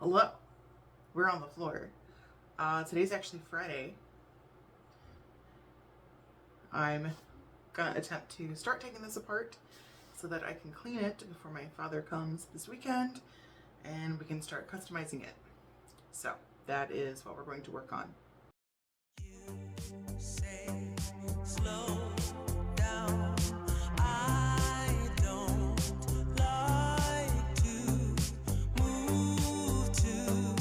Hello, we're on the floor. Today's actually Friday. I'm gonna attempt to start taking this apart so that I can clean it before my father comes this weekend and we can start customizing it. So that is what we're going to work on. You say slow down. I don't like to move too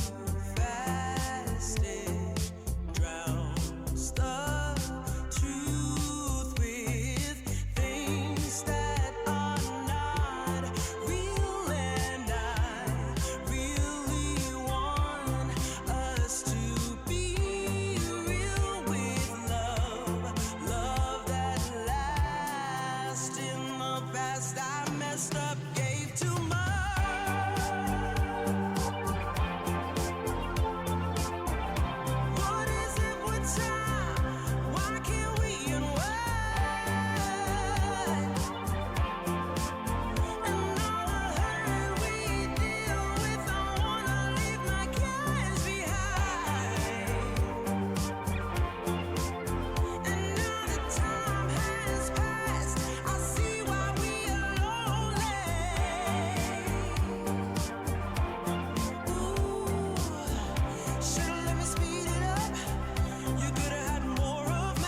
fast. It drowns the truth with things that are not real, and I really want us to be real with love that lasts. In the past, I messed up, gave too much. What is it with time? Why can't we unwind? And all the hurt we deal with, I wanna leave my cares behind. And now that time has passed, I see why we are lonely. Ooh, should've let me speed it up. You could've had more of me.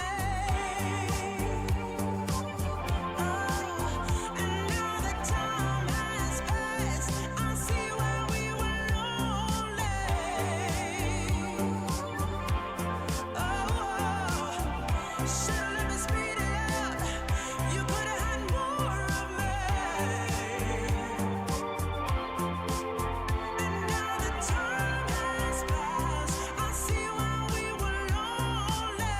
Oh, and now that time has passed, I see why we were lonely. Oh, should've let me speed it up. You could've had more of me. And now that time has passed, I see why we were lonely.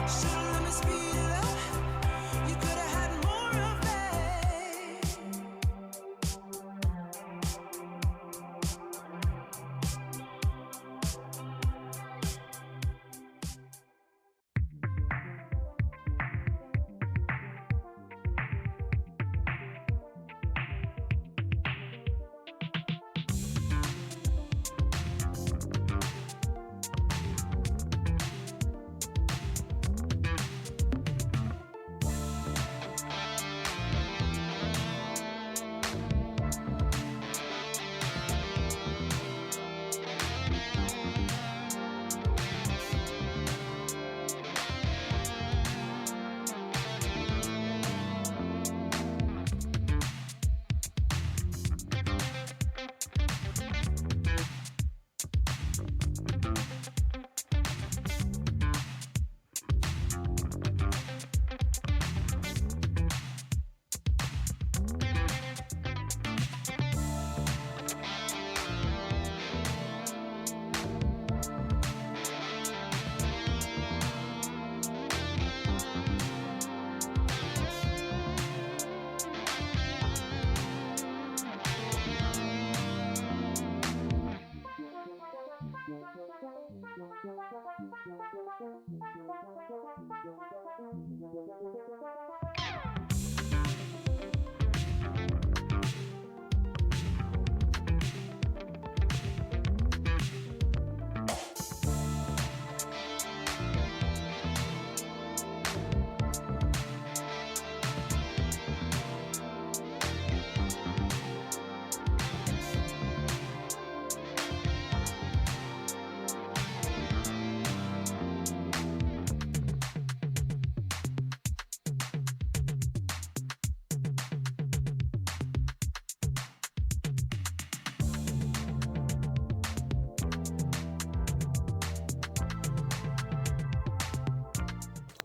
Should've let me speed it up. You could've had more of me.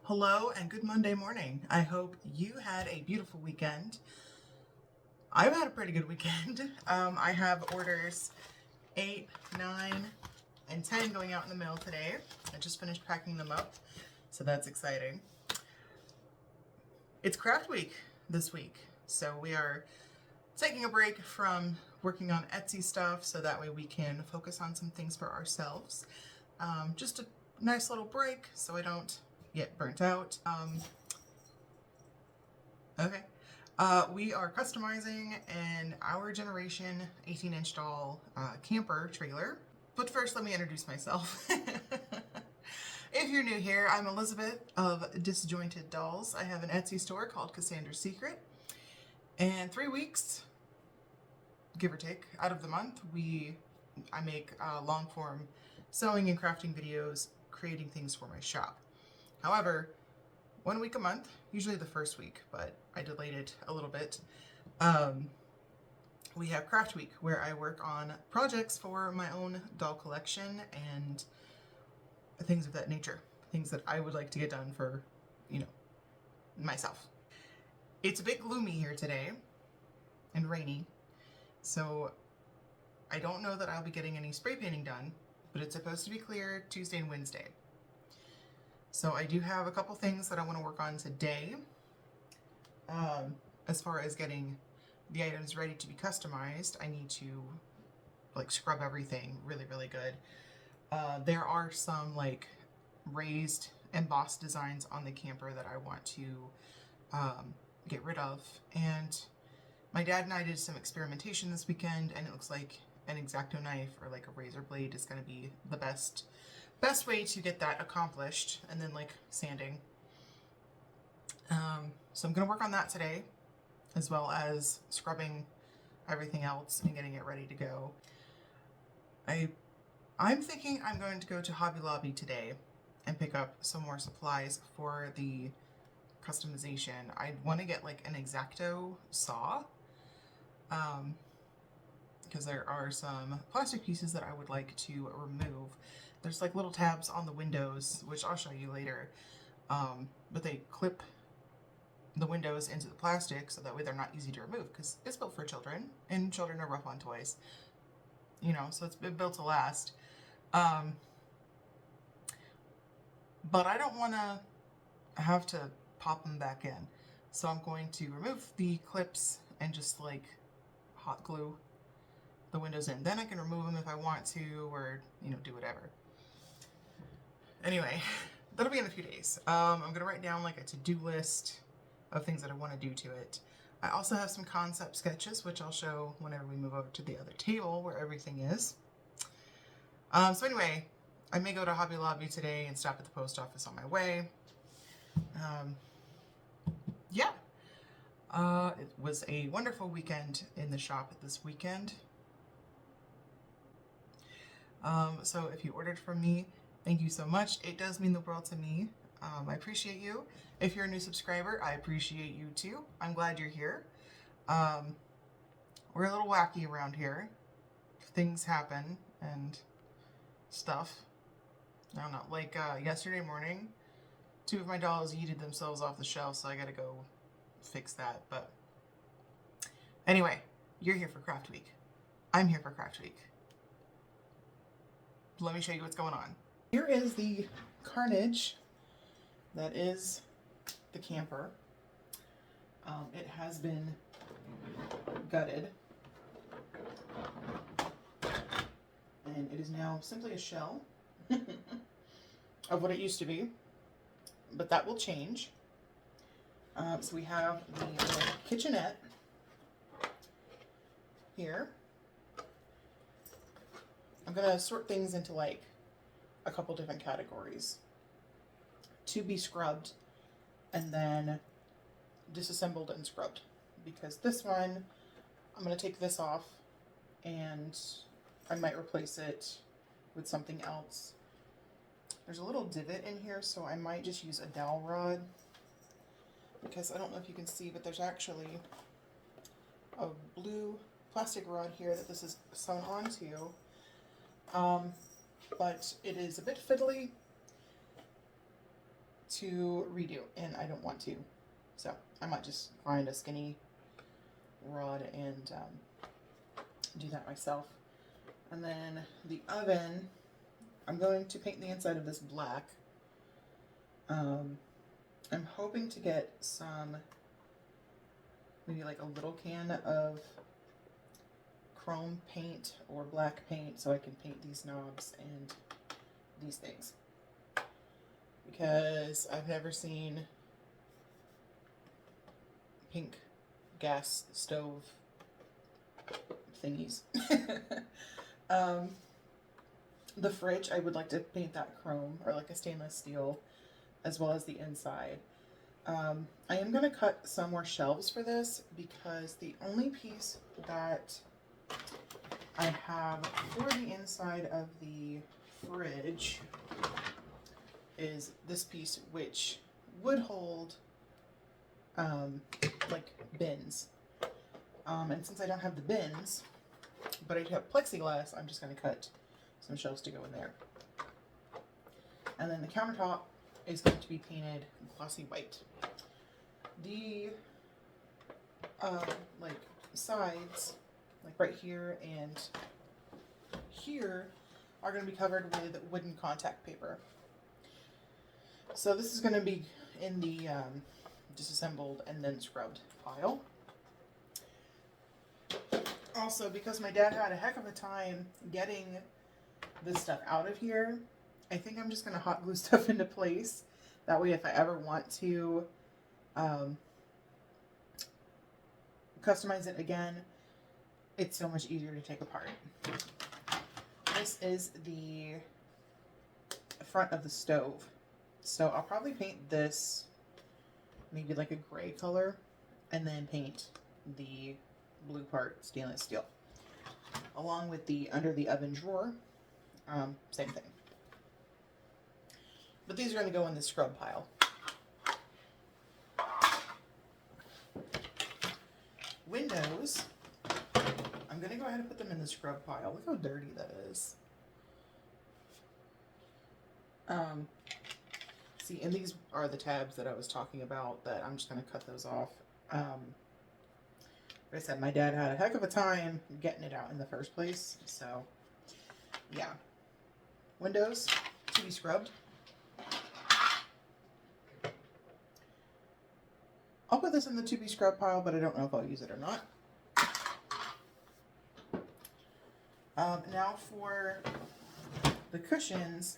Hello and good Monday morning. I hope you had a beautiful weekend. I've had a pretty good weekend. I have orders 8, 9, and 10 going out in the mail today. I just finished packing them up, so that's exciting. It's craft week this week, so we are taking a break from working on Etsy stuff so that way we can focus on some things for ourselves. Just a nice little break so I don't get burnt out. Okay. We are customizing an our generation 18-inch tall camper trailer. But first, let me introduce myself. If you're new here, I'm Elizabeth of Disjointed Dolls. I have an Etsy store called Cassandra's Secret. And 3 weeks, give or take, out of the month, I make long form sewing and crafting videos, creating things for my shop. However, 1 week a month, usually the first week, but I delayed it a little bit. We have Craft Week, where I work on projects for my own doll collection and things of that nature. Things that I would like to get done for, myself. It's a bit gloomy here today and rainy, so I don't know that I'll be getting any spray painting done, but it's supposed to be clear Tuesday and Wednesday. So I do have a couple things that I want to work on today. As far as getting the items ready to be customized, I need to scrub everything really, really good. There are some raised embossed designs on the camper that I want to get rid of. And my dad and I did some experimentation this weekend, and it looks like an X-Acto knife or a razor blade is going to be the best way to get that accomplished, and then sanding. So I'm going to work on that today, as well as scrubbing everything else and getting it ready to go. I'm thinking I'm going to go to Hobby Lobby today and pick up some more supplies for the customization. I want to get an X-Acto saw, because there are some plastic pieces that I would like to remove. There's little tabs on the windows, which I'll show you later, but they clip the windows into the plastic so that way they're not easy to remove, because it's built for children, and children are rough on toys, so it's been built to last. But I don't want to have to pop them back in, so I'm going to remove the clips and just hot glue the windows in. Then I can remove them if I want to, or do whatever. Anyway, that'll be in a few days. I'm gonna write down a to-do list of things that I want to do to it. I also have some concept sketches, which I'll show whenever we move over to the other table where everything is. So anyway, I may go to Hobby Lobby today and stop at the post office on my way. Yeah. It was a wonderful weekend in the shop this weekend. So if you ordered from me, thank you so much. It does mean the world to me. I appreciate you. If you're a new subscriber, I appreciate you too. I'm glad you're here. We're a little wacky around here. Things happen and stuff. I don't know, yesterday morning, 2 of my dolls yeeted themselves off the shelf, so I gotta go fix that. But anyway, you're here for Craft Week. I'm here for Craft Week. Let me show you what's going on. Here is the carnage that is the camper. It has been gutted, and it is now simply a shell of what it used to be, but that will change. So we have the little kitchenette here. I'm gonna sort things into a couple different categories: to be scrubbed, and then disassembled and scrubbed. Because this one, I'm gonna take this off and I might replace it with something else. There's a little divot in here, so I might just use a dowel rod, because I don't know if you can see, but there's actually a blue plastic rod here that this is sewn onto. But it is a bit fiddly to redo, and I don't want to. So I might just find a skinny rod and do that myself. And then the oven, I'm going to paint the inside of this black. I'm hoping to get some, maybe a little can of chrome paint or black paint, so I can paint these knobs and these things, because I've never seen pink gas stove thingies. um, the fridge, I would like to paint that chrome or like a stainless steel, as well as the inside. I am going to cut some more shelves for this because the only piece that I have for the inside of the fridge is this piece, which would hold like bins. And since I don't have the bins, but I do have plexiglass, I'm just going to cut some shelves to go in there. And then the countertop is going to be painted glossy white. The like sides, like right here and here, are going to be covered with wooden contact paper. So this is going to be in the disassembled and then scrubbed pile. Also, because my dad had a heck of a time getting this stuff out of here, I think I'm just going to hot glue stuff into place. That way, if I ever want to customize it again, it's so much easier to take apart. This is the front of the stove. So I'll probably paint this maybe like a gray color and then paint the blue part stainless steel. Along with the under the oven drawer, same thing. But these are going to go in the scrub pile. Windows, I'm going to go ahead and put them in the scrub pile. Look how dirty that is. See, and these are the tabs that I was talking about that I'm just going to cut those off. Like I said, my dad had a heck of a time getting it out in the first place. So, yeah. Windows to be scrubbed. I'll put this in the to be scrubbed pile, but I don't know if I'll use it or not. Now for the cushions.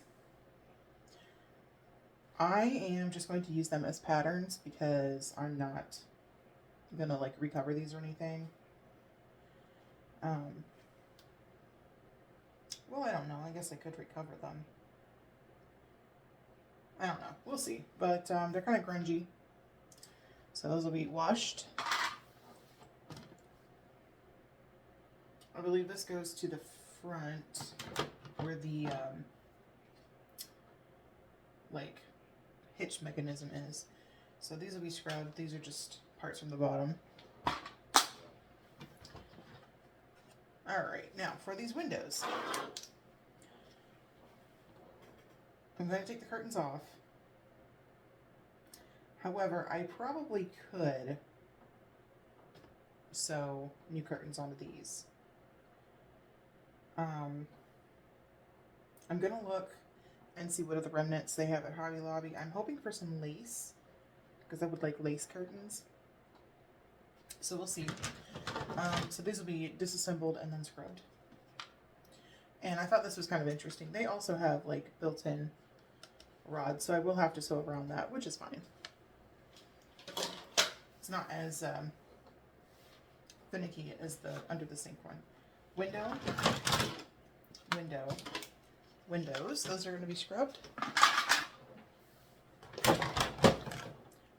I am just going to use them as patterns because I'm not gonna like recover these or anything. Well, I don't know. I guess I could recover them. I don't know. We'll see. But they're kind of grungy. So those will be washed. I believe this goes to the front where the like hitch mechanism is. So these will be scrubbed. These are just parts from the bottom. Alright, now for these windows. I'm going to take the curtains off. However, I probably could sew new curtains onto these. I'm going to look and see what other remnants they have at Hobby Lobby. I'm hoping for some lace, because I would like lace curtains. So we'll see. So these will be disassembled and then scrubbed. And I thought this was kind of interesting. They also have like built-in rods, so I will have to sew around that, which is fine. It's not as finicky as the under the sink one. Window, windows. Those are going to be scrubbed.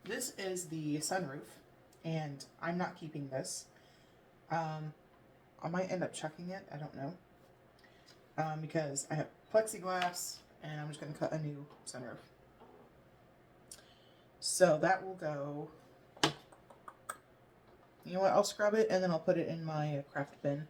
This is the sunroof, and I'm not keeping this. I might end up chucking it. I don't know. Because I have plexiglass, and I'm just going to cut a new sunroof. So that will go. You know what? I'll scrub it, and then I'll put it in my craft bin.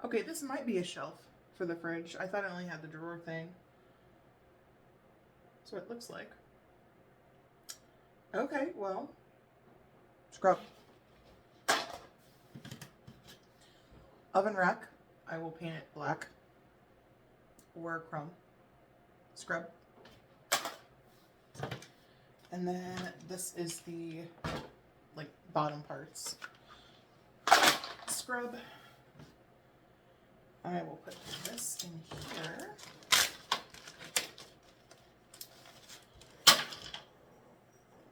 Okay, this might be a shelf for the fridge. I thought I only had the drawer thing. That's what it looks like. Okay, well, scrub. Oven rack, I will paint it black or chrome. Scrub. And then this is the like bottom parts. Scrub. I will put this in here.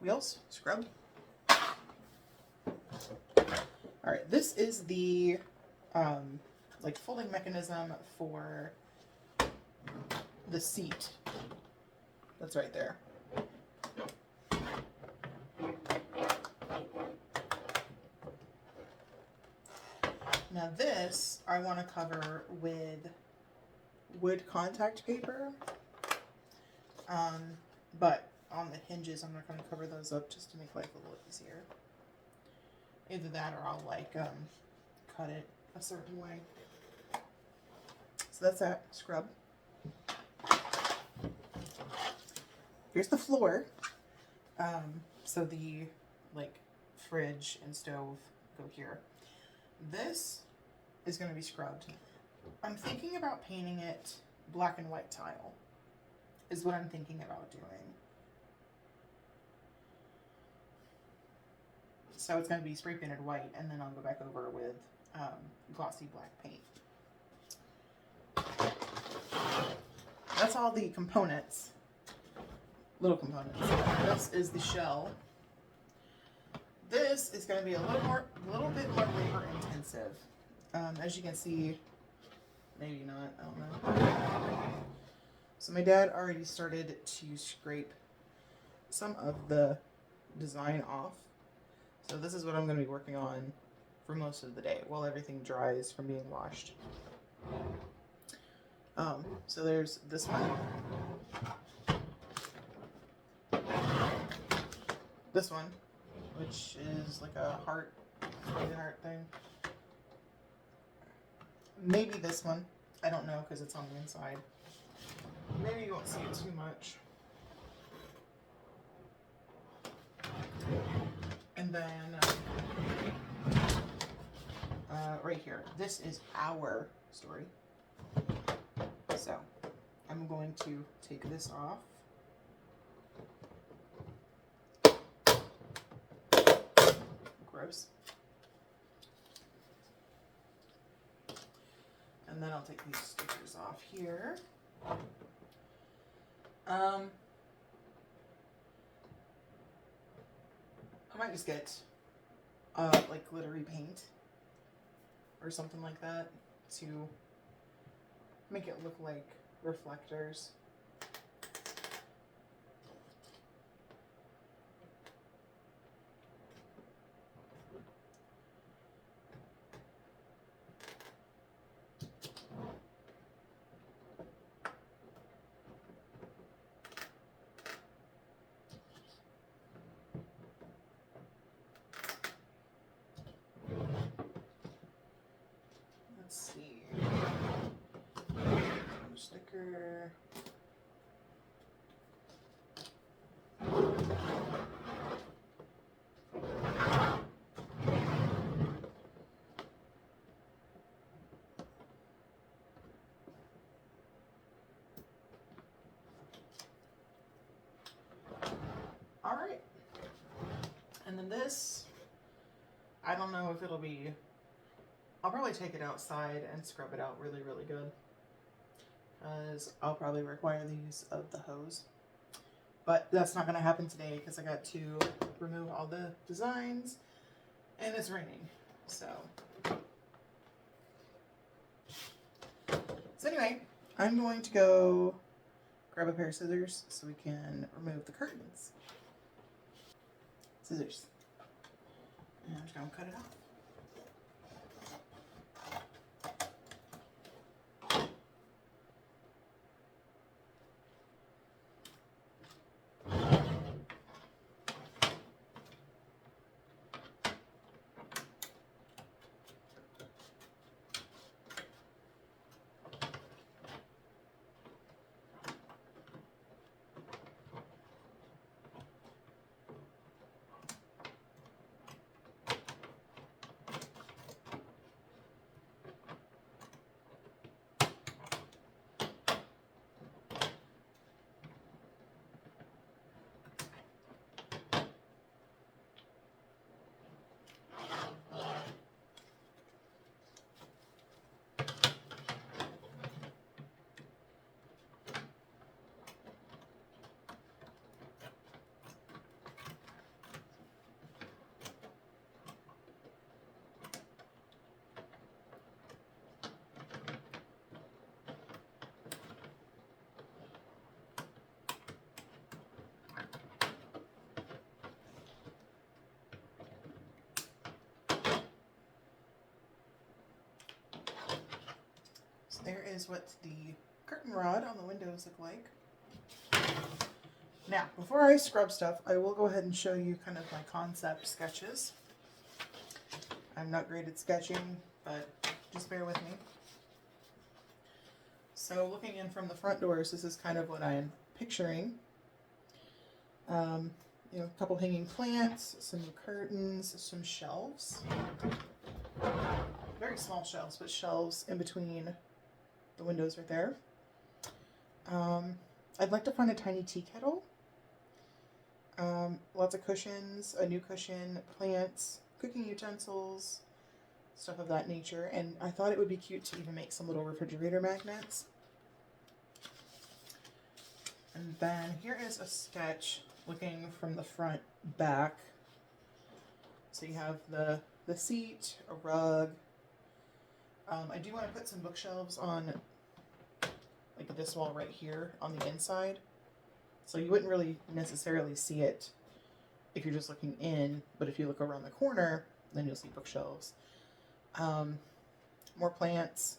Wheels, scrub. All right, this is the like folding mechanism for the seat. That's right there. Now this I want to cover with wood contact paper, but on the hinges I'm not going to cover those up just to make life a little easier. Either that or I'll like cut it a certain way. So that's that scrub. Here's the floor. So the like fridge and stove go here. This is going to be scrubbed. I'm thinking about painting it black and white tile is what I'm thinking about doing. So it's going to be spray painted white, and then I'll go back over with glossy black paint. That's all the components, little components. This is the shell. This is going to be a little bit more labor intensive. As you can see, maybe not, I don't know. So my dad already started to scrape some of the design off. So this is what I'm going to be working on for most of the day while everything dries from being washed. So there's this one. This one, which is like a heart thing. Maybe this one. I don't know because it's on the inside. Maybe you won't see it too much. And then right here, this is our story. So I'm going to take this off. Gross. And then I'll take these stickers off here. I might just get like glittery paint or something like that to make it look like reflectors. Let's see. Sticker. All right. And then this, I don't know if it'll be, I'll probably take it outside and scrub it out really, really good. Because I'll probably require the use of the hose. But that's not going to happen today because I got to remove all the designs and it's raining. So anyway, I'm going to go grab a pair of scissors so we can remove the curtains. Scissors. And I'm just going to cut it off. there is what the curtain rod on the windows look like. Now, before I scrub stuff, I will go ahead and show you kind of my concept sketches. I'm not great at sketching, but just bear with me. So looking in from the front doors, this is kind of what I'm picturing. You know, a couple hanging plants, some curtains, some shelves. Very small shelves, but shelves in between the windows right there. I'd like to find a tiny tea kettle. Lots of cushions, a new cushion, plants, cooking utensils, stuff of that nature. And I thought it would be cute to even make some little refrigerator magnets. And then here is a sketch looking from the front back. So you have the seat, a rug. I do want to put some bookshelves on like this wall right here on the inside. So you wouldn't really necessarily see it if you're just looking in, but if you look around the corner, then you'll see bookshelves. More plants,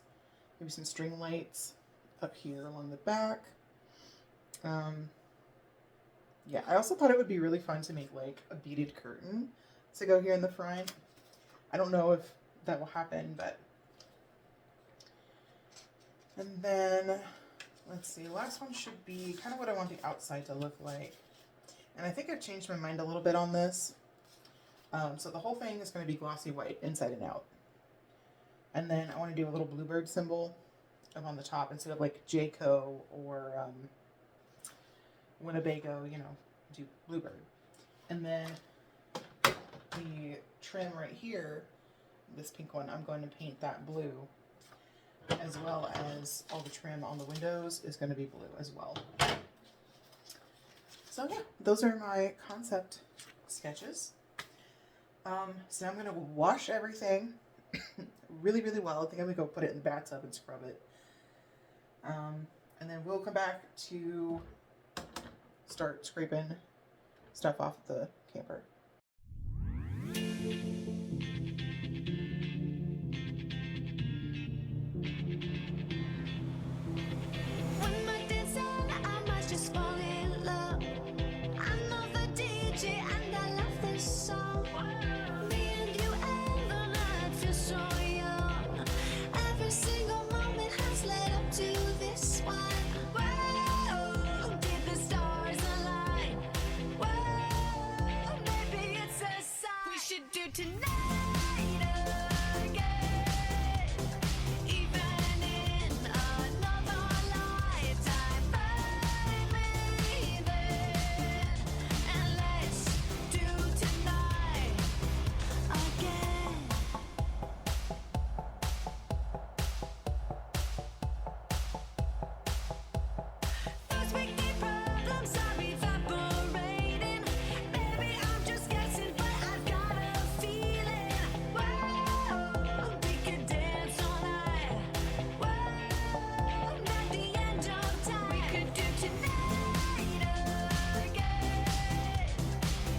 maybe some string lights up here along the back. Yeah, I also thought it would be really fun to make like a beaded curtain to go here in the front. I don't know if that will happen, but. And then, let's see, last one should be kind of what I want the outside to look like. And I think I've changed my mind a little bit on this. So the whole thing is going to be glossy white inside and out. And then I want to do a little bluebird symbol up on the top instead of like Jayco or Winnebago, you know, do bluebird. And then the trim right here, this pink one, I'm going to paint that blue, as well as all the trim on the windows is going to be blue as well. So yeah, those are my concept sketches. So I'm going to wash everything really, really well. I think I'm going to go put it in the bathtub and scrub it. And then we'll come back to start scraping stuff off the camper. When my days end, I might just fall in love. I know the DJ and I love this song. Me and you and the night feel so young. Every single moment has led up to this one. Whoa, did the stars align? Whoa, maybe it's a sign. We should do tonight again. Even in another lifetime, find me then. And let's do tonight again. Those wicked problems are evaporating. Baby, I'm just guessing, but I've got a feeling. Whoa, we could dance all night. Whoa, not the end of time. We could do tonight again.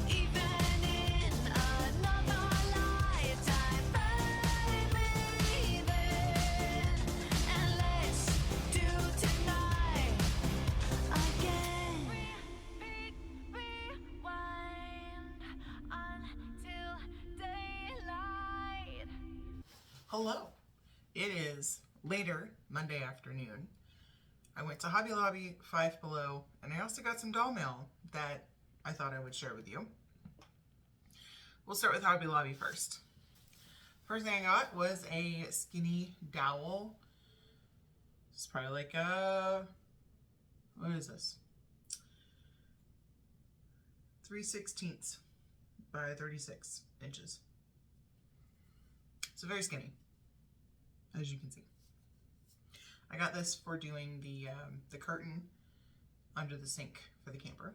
Even in another lifetime, find me then. And let's do tonight again. Rewind until daylight. Hello. It is later Monday afternoon. I went to Hobby Lobby, Five Below, and I also got some doll mail that I thought I would share with you. We'll start with Hobby Lobby first. First thing I got was a skinny dowel. It's probably like what is this? 3/16 by 36 inches. So very skinny, as you can see. I got this for doing the curtain under the sink for the camper.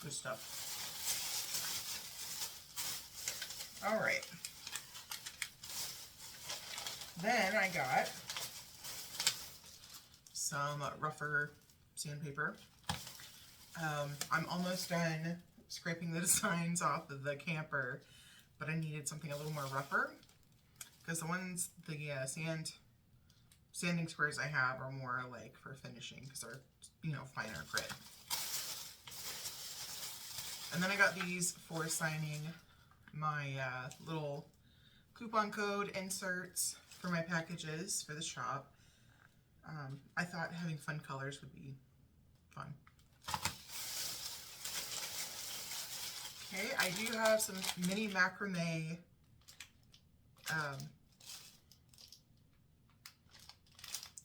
Good stuff. All right. Then I got some rougher sandpaper. I'm almost done scraping the designs off of the camper, but I needed something a little more rougher because the ones, the sanding squares I have are more like for finishing because they're, you know, finer grit. And then I got these for signing my little coupon code inserts for my packages for the shop. I thought having fun colors would be fun. Okay, I do have some mini macrame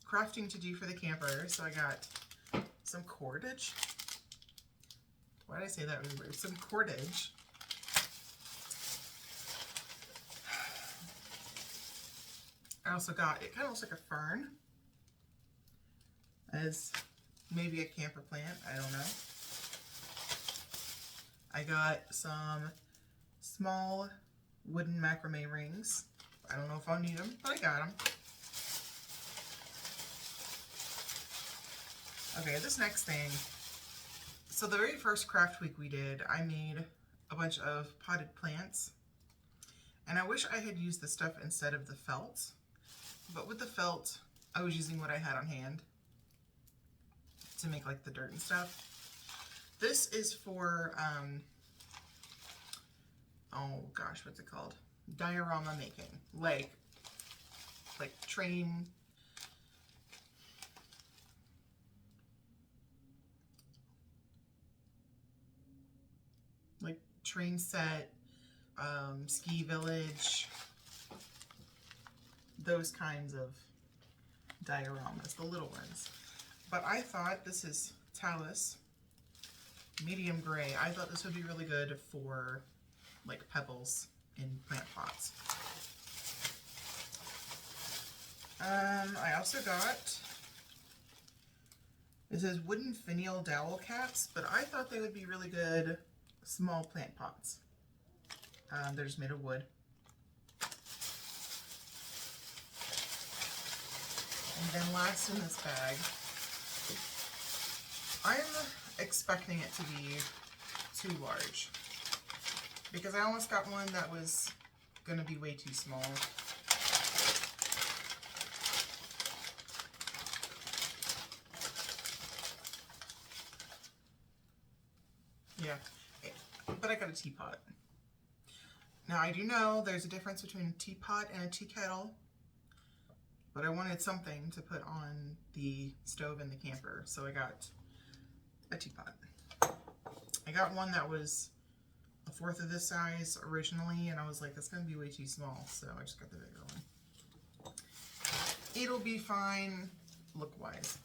crafting to do for the camper. So I got some cordage. Why did I say that really weird? Some cordage. I also got, it kind of looks like a fern, as maybe a camper plant, I don't know. I got some small wooden macrame rings. I don't know if I'll need them, but I got them. Okay, this next thing. So the very first craft week we did, I made a bunch of potted plants. And I wish I had used the stuff instead of the felt. But with the felt, I was using what I had on hand to make like the dirt and stuff. This is for, oh gosh, what's it called? Diorama making. Like train, train set, ski village, those kinds of dioramas, the little ones. But I thought, this is Talus, medium gray. I thought this would be really good for like pebbles in plant pots. I also got, it says wooden finial dowel caps, but I thought they would be really good small plant pots. They're just made of wood. And then last in this bag, I'm expecting it to be too large because I almost got one that was gonna be way too small. Yeah, but I got a teapot. Now I do know there's a difference between a teapot and a tea kettle, but I wanted something to put on the stove in the camper, so I got a teapot. I got one that was a fourth of this size originally, and I was like, that's gonna be way too small, so I just got the bigger one. It'll be fine look-wise.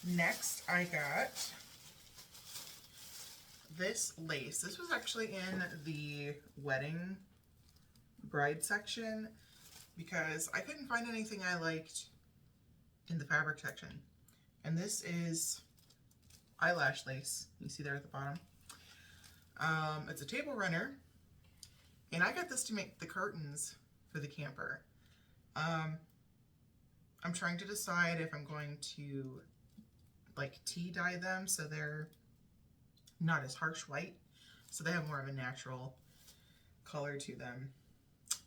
Next, I got this lace. This was actually in the wedding bride section because I couldn't find anything I liked in the fabric section. And this is eyelash lace. You see there at the bottom. It's a table runner, and I got this to make the curtains for the camper. I'm trying to decide if I'm going to like tea dye them so they're not as harsh white, so they have more of a natural color to them.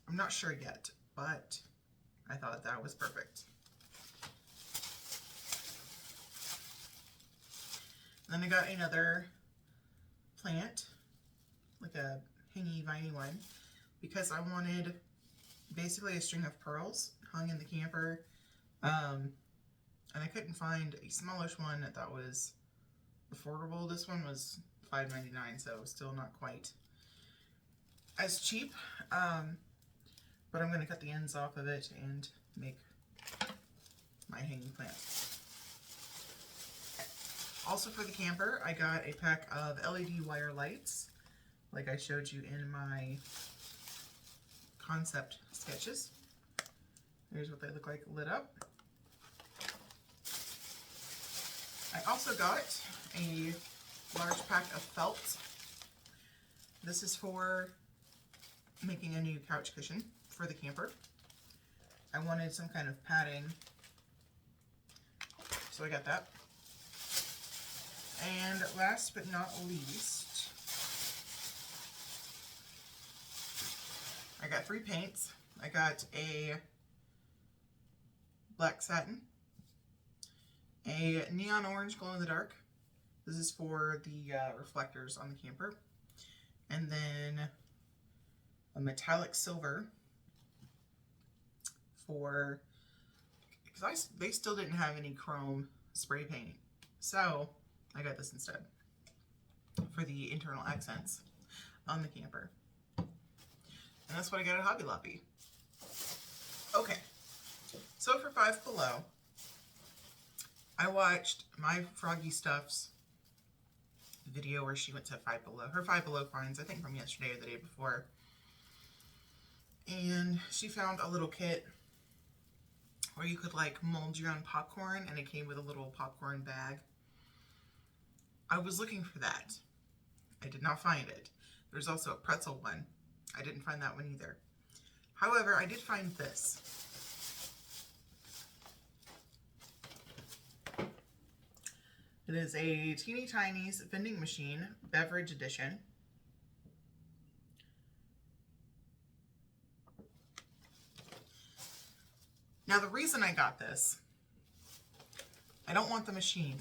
I'm not sure yet, but I thought that was perfect. And then I got another plant, like a hingy, viney one, because I wanted basically a string of pearls hung in the camper. And I couldn't find a smallish one that was affordable. This one was $5.99, so still not quite as cheap. But I'm going to cut the ends off of it and make my hanging plant. Also for the camper, I got a pack of LED wire lights, like I showed you in my concept sketches. Here's what they look like lit up. I also got a large pack of felt. This is for making a new couch cushion for the camper. I wanted some kind of padding, so I got that. And last but not least, I got 3 paints. I got a black satin, a neon orange glow in the dark. This is for the reflectors on the camper. And then a metallic silver for, because they still didn't have any chrome spray paint. So I got this instead for the internal accents on the camper. And that's what I got at Hobby Lobby. Okay, so for Five Below, I watched my Froggy Stuff's video where she went to Five Below, her Five Below finds, I think from yesterday or the day before. And she found a little kit where you could like mold your own popcorn, and it came with a little popcorn bag. I was looking for that. I did not find it. There's also a pretzel one. I didn't find that one either. However, I did find this. It is a Teeny Tinies vending machine, beverage edition. Now the reason I got this, I don't want the machine,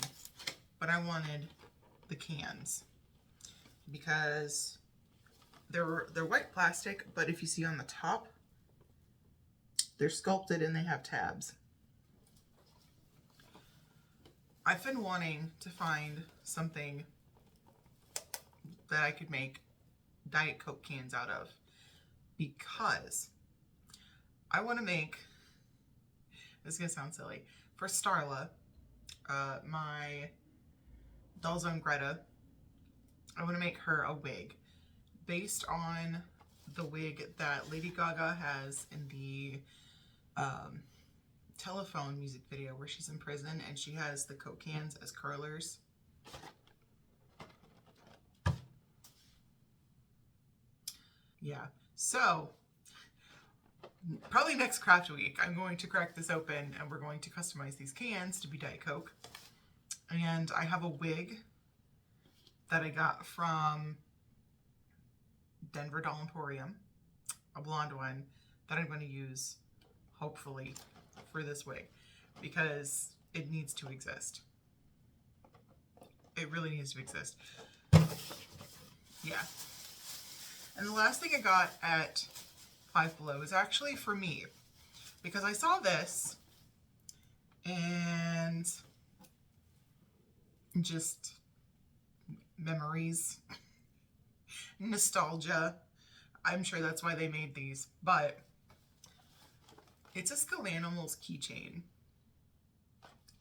but I wanted the cans because they're white plastic, but if you see on the top, they're sculpted and they have tabs. I've been wanting to find something that I could make Diet Coke cans out of because I want to make, this is going to sound silly, for Starla, my Doll's Own Greta, I want to make her a wig based on the wig that Lady Gaga has in the Telephone music video where she's in prison and she has the Coke cans as curlers. Yeah, so probably next craft week I'm going to crack this open and we're going to customize these cans to be Diet Coke. And I have a wig that I got from Denver Doll Emporium, a blonde one that I'm going to use hopefully for this wig because it needs to exist. It really needs to exist. Yeah. And the last thing I got at Five Below is actually for me because I saw this and just memories, nostalgia. I'm sure that's why they made these, but it's a Skull-Animals keychain.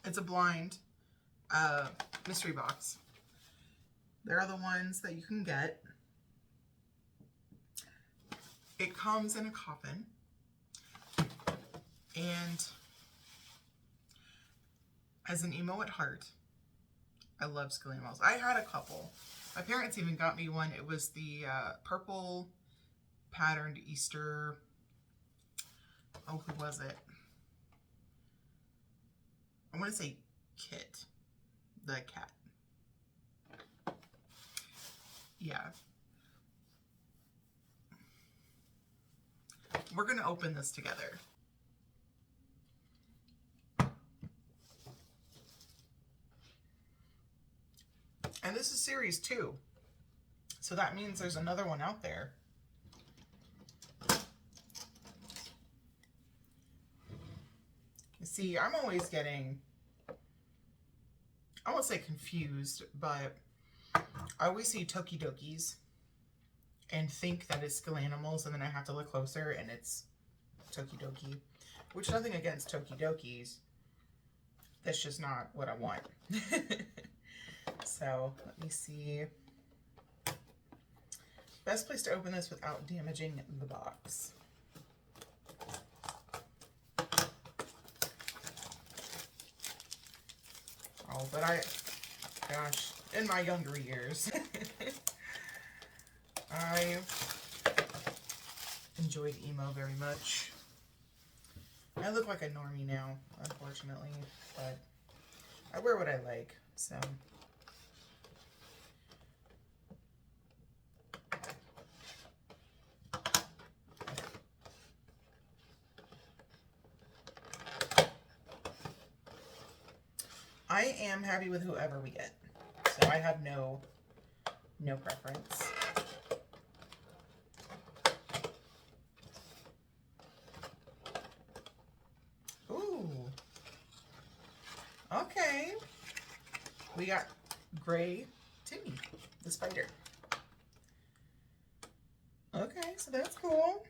It's a blind mystery box. There are the ones that you can get. It comes in a coffin. And as an emo at heart, I love Skull-Animals. I had a couple. My parents even got me one. It was the purple patterned Easter. Oh, who was it? I want to say Kit, the cat. Yeah. We're going to open this together. And this is series 2. So that means there's another one out there. See, I'm always getting, I won't say confused, but I always see Tokidokis and think that it's Skull-Animals, and then I have to look closer and it's Tokidoki. Which, nothing against Tokidokis. That's just not what I want. So, let me see. Best place to open this without damaging the box. Oh, but gosh, in my younger years, I enjoyed emo very much. I look like a normie now, unfortunately, but I wear what I like, so. I am happy with whoever we get, so I have no preference. Ooh. Okay. We got Gray Timmy, the spider. Okay, so that's cool.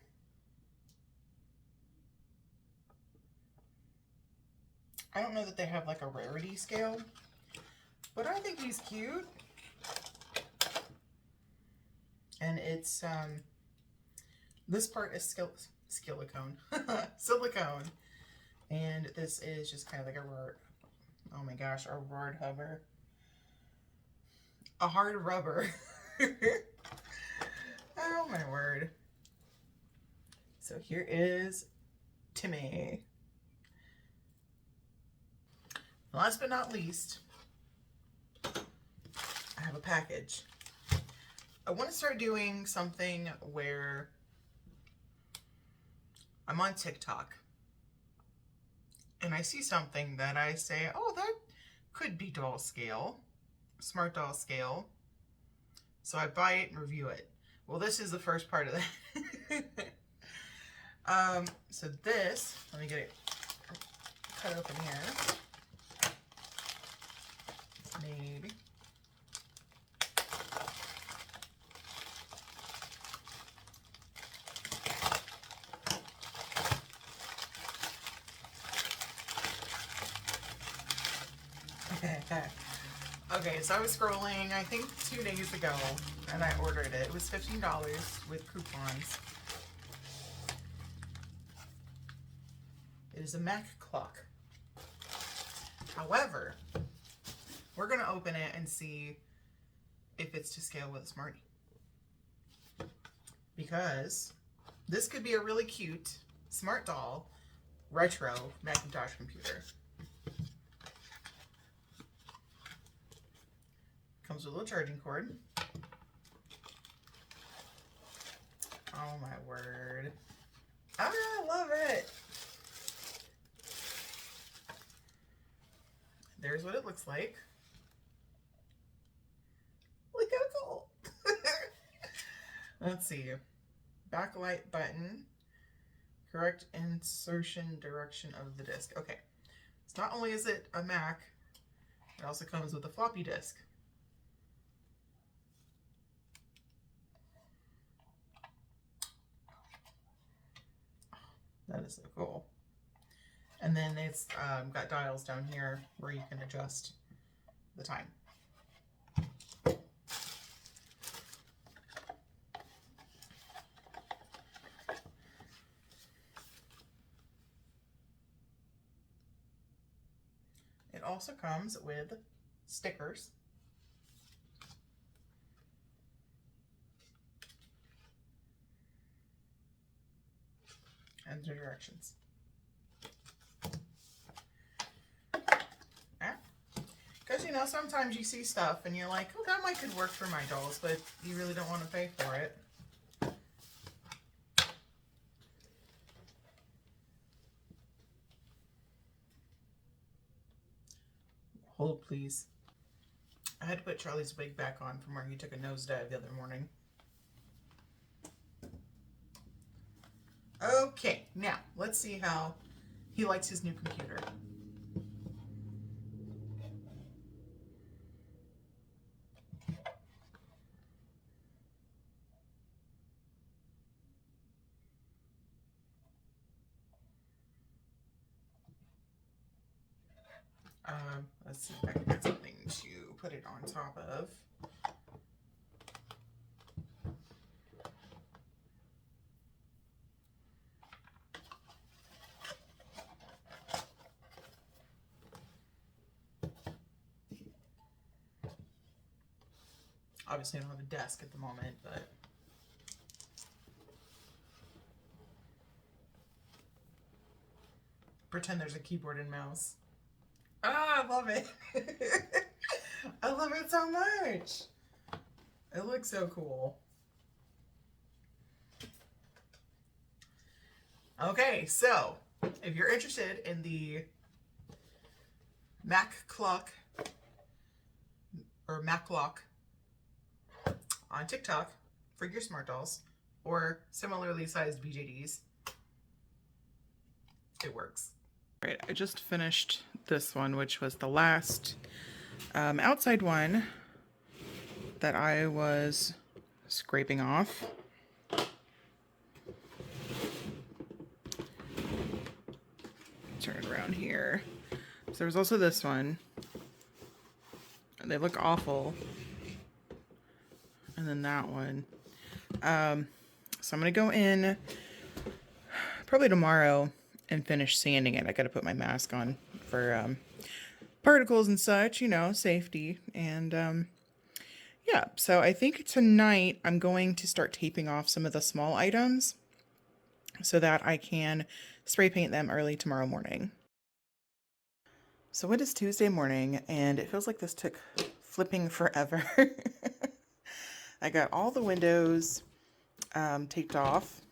I don't know that they have like a rarity scale, but I think he's cute. And it's, this part is silicone. Silicone. And this is just kind of like a hard, oh my gosh, a hard rubber. A hard rubber. Oh my word. So here is Timmy. Last but not least, I have a package. I want to start doing something where I'm on TikTok and I see something that I say, oh, that could be doll scale, smart doll scale. So I buy it and review it. Well, this is the first part of that. So this, let me get it cut open here. Maybe. Okay, so I was scrolling, I think 2 days ago, and I ordered it. It was $15 with coupons. It is a Mac clock. However, we're going to open it and see if it's to scale with a Smartie. Because this could be a really cute, smart doll, retro Macintosh computer. Comes with a little charging cord. Oh my word. Ah, I love it. There's what it looks like. Look how cool. Let's see. Backlight button. Correct insertion direction of the disk. Okay. So not only is it a Mac, it also comes with a floppy disk. That is so cool. And then it's got dials down here where you can adjust the time. It also comes with stickers. And the directions. Because, you know, sometimes you see stuff and you're like, oh, that might could work for my dolls, but you really don't want to pay for it. Hold, please. I had to put Charlie's wig back on from where he took a nosedive the other morning. Okay, now let's see how he likes his new computer. Let's see if I can get something to put it on top of. Obviously, I don't have a desk at the moment, but pretend there's a keyboard and mouse. Ah, I love it. I love it so much. It looks so cool. Okay, so if you're interested in the Mac Clock or Mac Lock on TikTok for your smart dolls or similarly sized BJDs, it works. All right, I just finished this one, which was the last outside one that I was scraping off. Turn it around here. So there was also this one. They look awful. And then that one. So I'm gonna go in probably tomorrow and finish sanding it. I gotta put my mask on for particles and such, you know, safety. And yeah, so I think tonight I'm going to start taping off some of the small items so that I can spray paint them early tomorrow morning. So it is Tuesday morning, and it feels like this took flipping forever. I got all the windows taped off.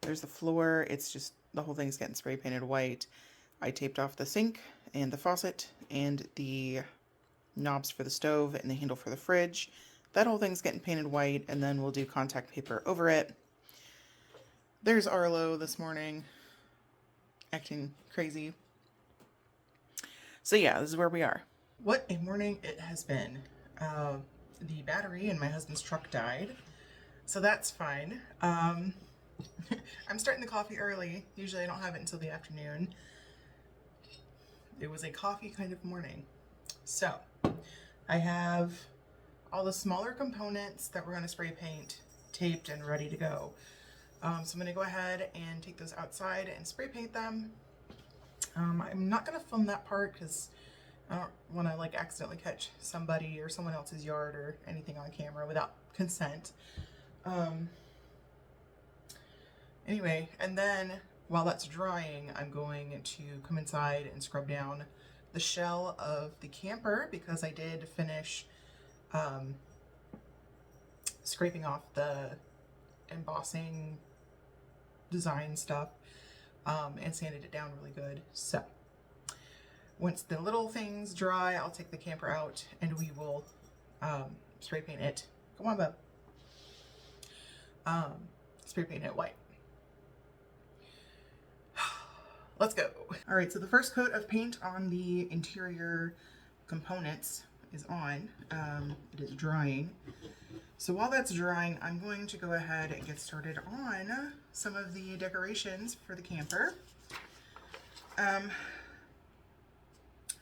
There's the floor. It's just, the whole thing's getting spray painted white. I taped off the sink and the faucet and the knobs for the stove and the handle for the fridge. That whole thing's getting painted white, and then we'll do contact paper over it. There's Arlo this morning, acting crazy. So yeah, this is where we are. What a morning it has been. The battery in my husband's truck died, so that's fine. I'm starting the coffee early. Usually I don't have it until the afternoon. It was a coffee kind of morning. So I have all the smaller components that we're going to spray paint taped and ready to go. So I'm going to go ahead and take those outside and spray paint them. I'm not going to film that part because I don't want to like accidentally catch somebody or someone else's yard or anything on camera without consent. Anyway, and then while that's drying, I'm going to come inside and scrub down the shell of the camper because I did finish scraping off the embossing design stuff and sanded it down really good. So once the little things dry, I'll take the camper out and we will spray paint it. Come on, bub. Spray paint it white. Let's go. All right, so the first coat of paint on the interior components is on. It is drying. So while that's drying, I'm going to go ahead and get started on some of the decorations for the camper. All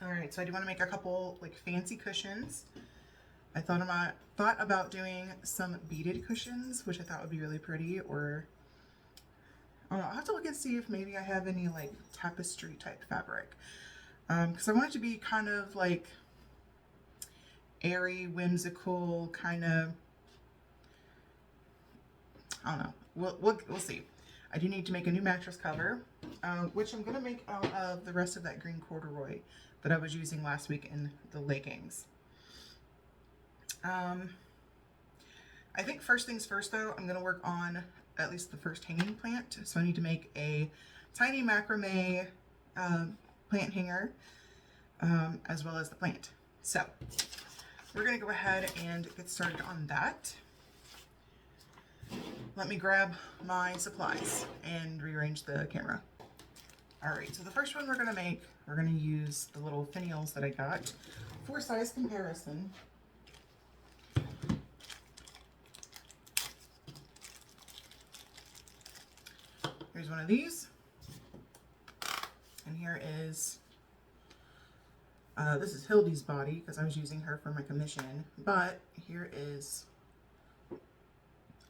right, so I do want to make a couple like fancy cushions. I thought about doing some beaded cushions, which I thought would be really pretty, or I don't know, I'll have to look and see if maybe I have any like tapestry type fabric. Because I want it to be kind of like airy, whimsical, kind of, I don't know. We'll see. I do need to make a new mattress cover, which I'm going to make out of the rest of that green corduroy that I was using last week in the leggings. I think first things first though, I'm going to work on at least the first hanging plant. So I need to make a tiny macrame plant hanger, as well as the plant. So we're going to go ahead and get started on that. Let me grab my supplies and rearrange the camera. All right, so the first one we're going to make, we're going to use the little finials that I got for size comparison. Here's one of these, and here is, this is Hildy's body because I was using her for my commission, but here is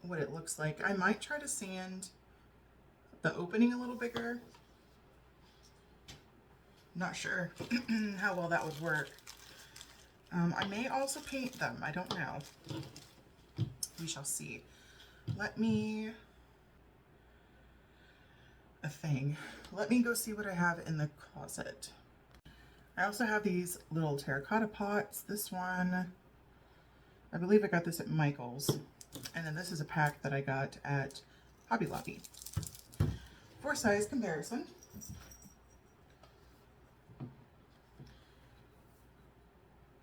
what it looks like. I might try to sand the opening a little bigger. Not sure how well that would work. I may also paint them. I don't know. We shall see. Let me... a thing. Let me go see what I have in the closet. I also have these little terracotta pots. This one, I believe I got this at Michael's. And then this is a pack that I got at Hobby Lobby. For size comparison,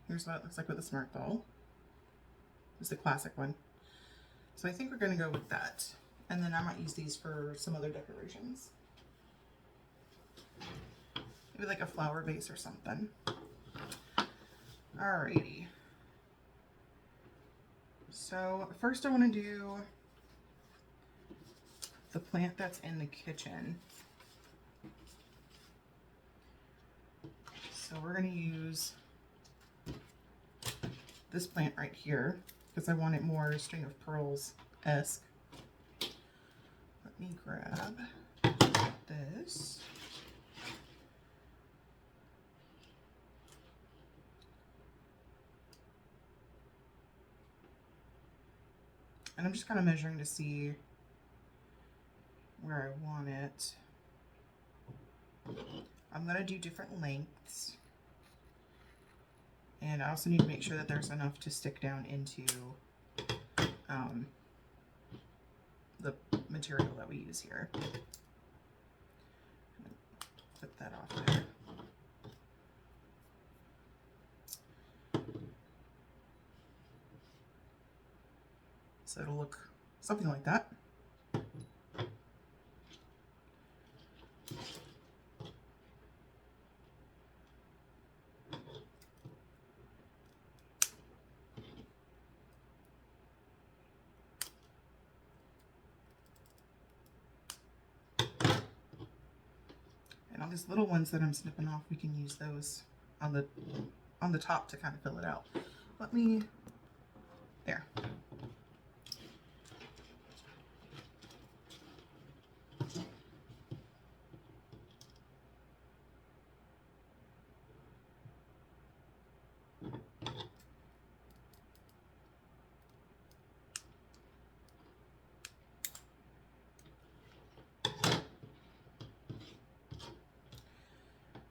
here's what it looks like with a smart ball. This is the classic one. So I think we're going to go with that. And then I might use these for some other decorations. Maybe like a flower vase or something. Alrighty. So first I want to do the plant that's in the kitchen. So we're going to use this plant right here because I want it more string of pearls-esque. Let me grab this. And I'm just kind of measuring to see where I want it. I'm going to do different lengths. And I also need to make sure that there's enough to stick down into the material that we use here. Put that off there. So it'll look something like that. And all these little ones that I'm snipping off, we can use those on the top to kind of fill it out. Let me, there.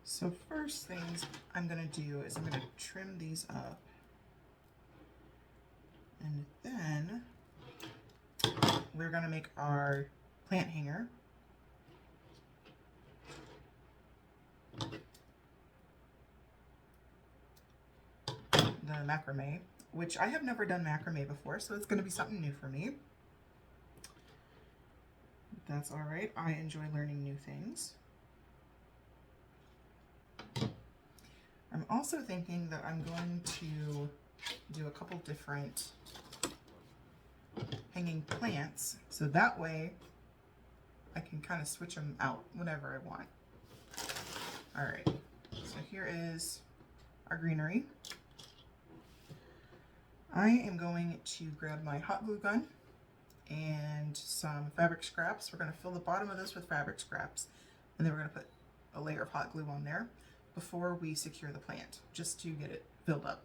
So first things I'm going to do is I'm going to trim these up. And then we're going to make our plant hanger. The macrame, which I have never done macrame before, so it's going to be something new for me. That's all right. I enjoy learning new things. I'm also thinking that I'm going to do a couple different hanging plants, so that way I can kind of switch them out whenever I want. All right, so here is our greenery. I am going to grab my hot glue gun and some fabric scraps. We're going to fill the bottom of this with fabric scraps, and then we're going to put a layer of hot glue on there before we secure the plant, just to get it filled up.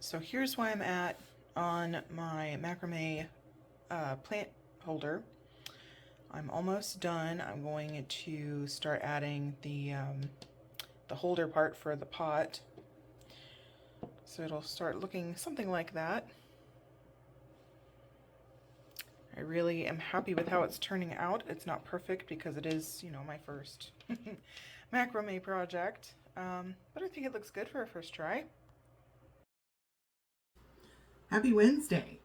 So here's where I'm at on my macrame plant holder. I'm almost done. I'm going to start adding the holder part for the pot. So it'll start looking something like that. I really am happy with how it's turning out. It's not perfect because it is, you know, my first macrame project, but I think it looks good for a first try. Happy Wednesday.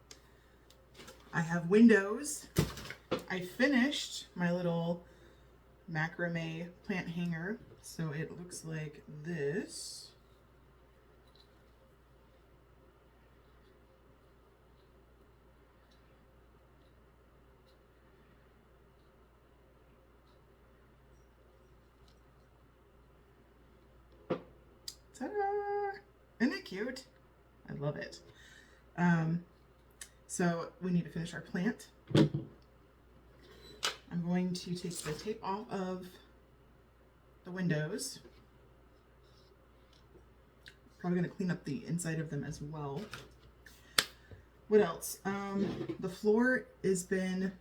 I have windows. I finished my little macrame plant hanger, so it looks like this. Ta-da! Isn't it cute? I love it. So we need to finish our plant. I'm going to take the tape off of the windows. Probably going to clean up the inside of them as well. What else? The floor has been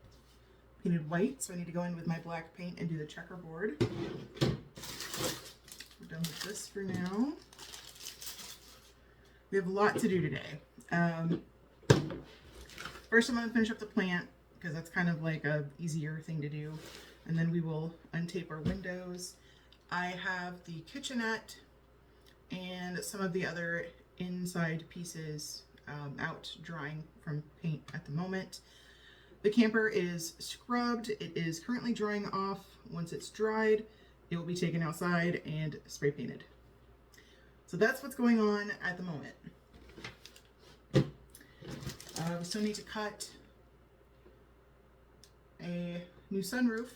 painted white, so I need to go in with my black paint and do the checkerboard. We're done with this for now. We have a lot to do today. First, I'm going to finish up the plant because that's kind of like a easier thing to do. And then we will untape our windows. I have the kitchenette and some of the other inside pieces out drying from paint at the moment. The camper is scrubbed. It is currently drying off. Once it's dried, it will be taken outside and spray painted. So that's what's going on at the moment. We still need to cut a new sunroof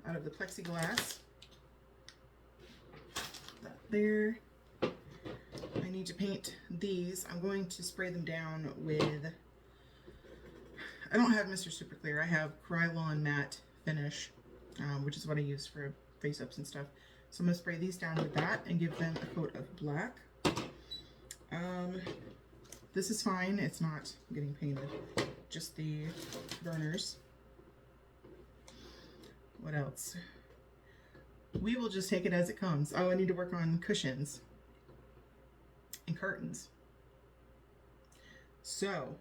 out of the plexiglass. That there. I need to paint these. I'm going to spray them down with, I don't have Mr. Super Clear. I have Krylon Matte Finish, which is what I use for face-ups and stuff. So I'm going to spray these down with that and give them a coat of black. This is fine. It's not getting painted. Just the burners. What else? We will just take it as it comes. Oh, I need to work on cushions and curtains. So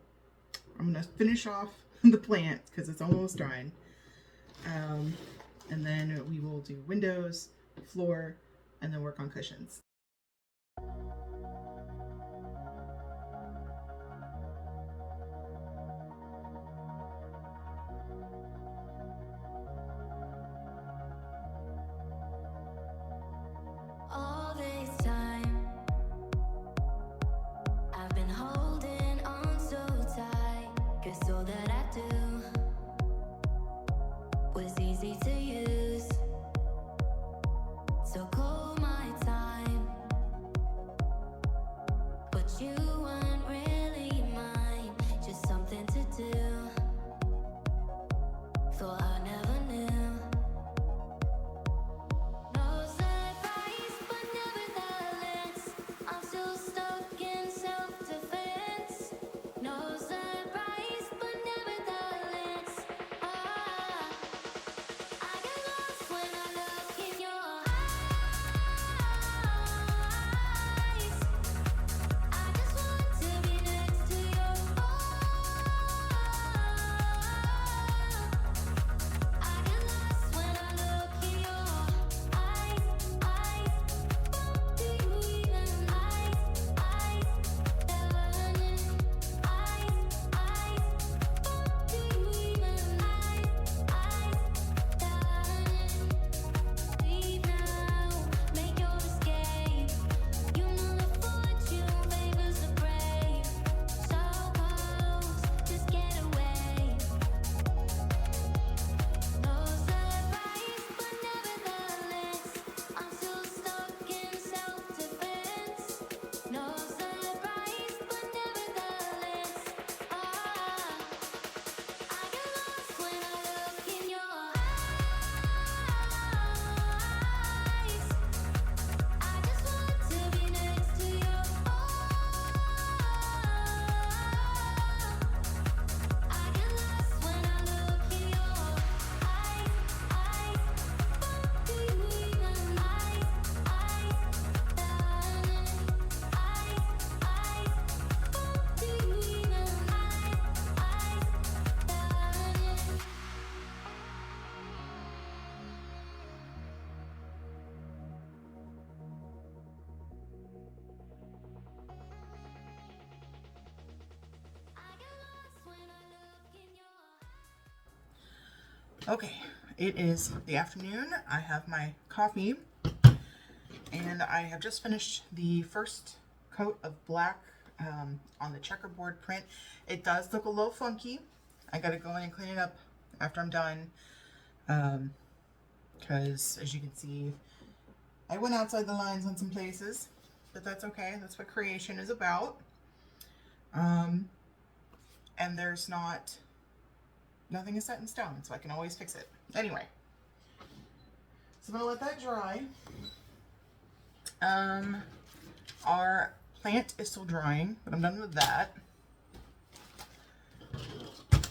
I'm going to finish off the plant because it's almost drying. And then we will do windows, floor, and then work on cushions. All this time, I've been holding on so tight, 'cause all that I do was easy to use. So call my time, but you weren't really mine, just something to do. Thought I never knew. No surprise, but nevertheless, I'm still stuck in self-defense. No surprise, but nevertheless, I Okay, it is the afternoon. I have my coffee and I have just finished the first coat of black on the checkerboard print. It does look a little funky. I gotta go in and clean it up after I'm done because as you can see, I went outside the lines on some places, but that's okay. That's what creation is about. And there's nothing is set in stone, so I can always fix it. Anyway, so I'm gonna let that dry. Our plant is still drying, but I'm done with that.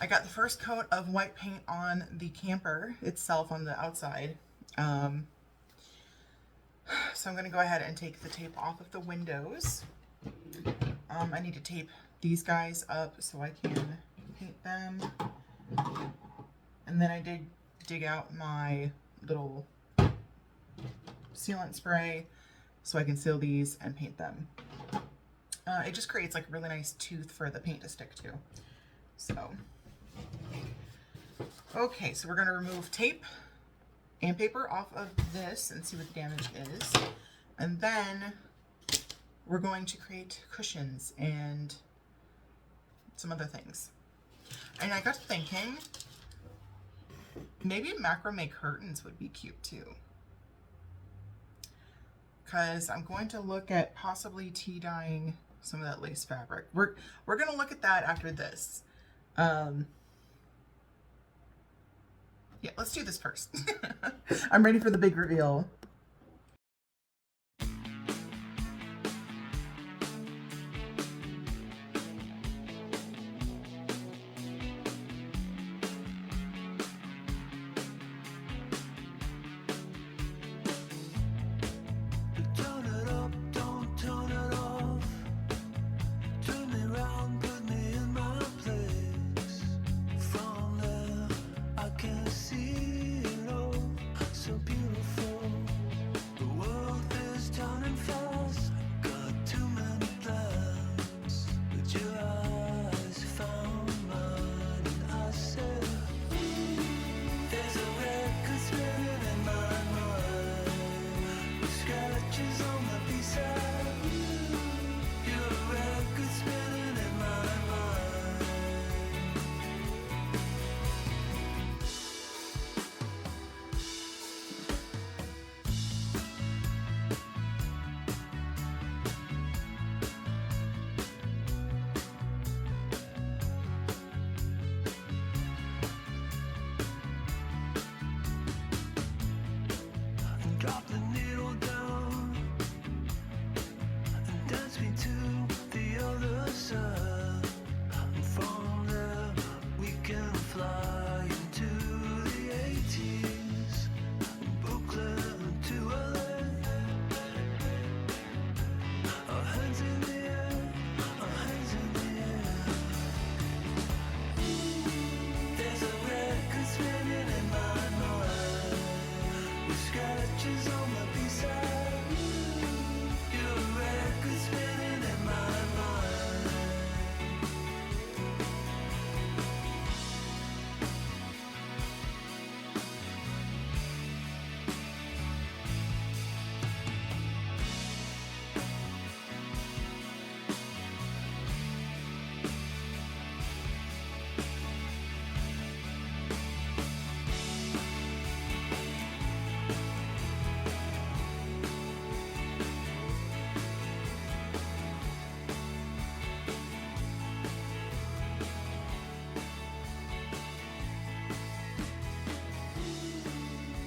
I got the first coat of white paint on the camper itself on the outside. So I'm gonna go ahead and take the tape off of the windows. I need to tape these guys up so I can paint them. And then I did dig out my little sealant spray so I can seal these and paint them. It just creates like a really nice tooth for the paint to stick to. So, okay, so we're gonna remove tape and paper off of this and see what the damage is. And then we're going to create cushions and some other things. And I got to thinking, maybe macrame curtains would be cute too. Because I'm going to look at possibly tea dyeing some of that lace fabric. We're going to look at that after this. Yeah, let's do this first. I'm ready for the big reveal. Turn it up, don't turn it off. Turn me round, put me in my place. From there, I can see it all. So beautiful. The world is turning fast. Got too many plans. But your eyes found mine, and I said, there's a record spinning in my mind. Scratches on the B-side. You're a record spinning in my mind. And drop the needle down and dance me to the other side. And from there we can fly into the 80s, Brooklyn to LA. Our hands in the air, our hands in the air. There's a record spinning in my mind with scratches on the B-side. You're a record spinning in my mind.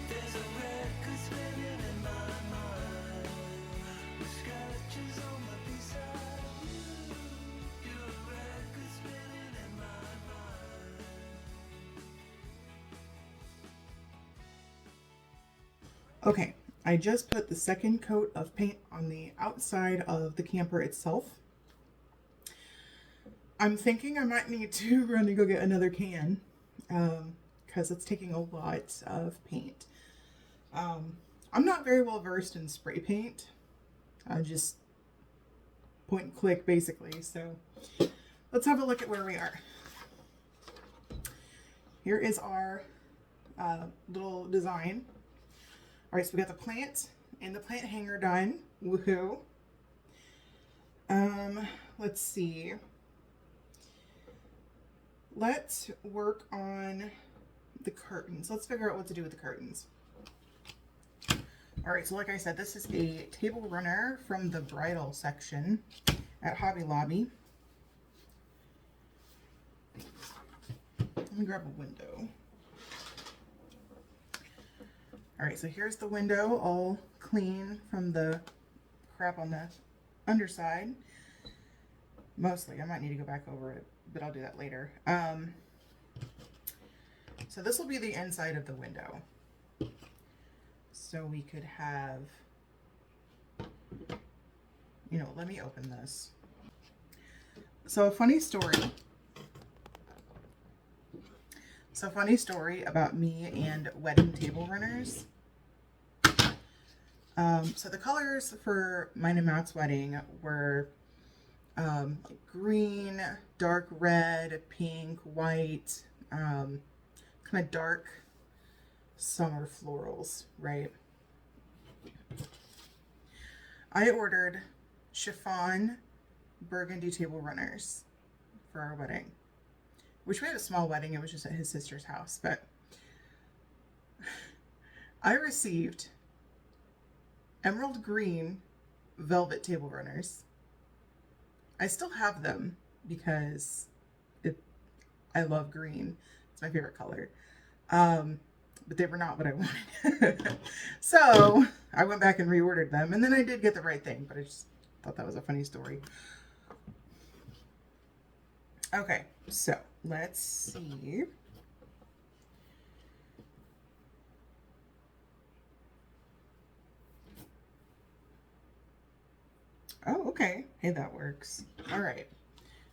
There's a record spinning in my mind with scratches on the B-side. You're a record spinning in my mind. Okay, I just put the second coat of paint on the outside of the camper itself. I'm thinking I might need to run and go get another can because it's taking a lot of paint. I'm not very well versed in spray paint. I just point and click basically. So let's have a look at where we are. Here is our little design. All right, so we got the plant and the plant hanger done. Woohoo. Let's see. Let's work on the curtains. Let's figure out what to do with the curtains. All right, so like I said, this is a table runner from the bridal section at Hobby Lobby. Let me grab a window. All right, so here's the window, all clean from the crap on the underside. Mostly, I might need to go back over it, but I'll do that later. So this will be the inside of the window. So we could have, you know, let me open this. So a funny story about me and wedding table runners. So the colors for mine and Matt's wedding were green, dark red, pink, white, kind of dark summer florals, right? I ordered chiffon burgundy table runners for our wedding, which we had a small wedding. It was just at his sister's house, but I received emerald green velvet table runners. I still have them because I love green. It's my favorite color. But they were not what I wanted. So I went back and reordered them, and then I did get the right thing, but I just thought that was a funny story. Okay, so let's see. Oh, okay. Hey, that works. All right.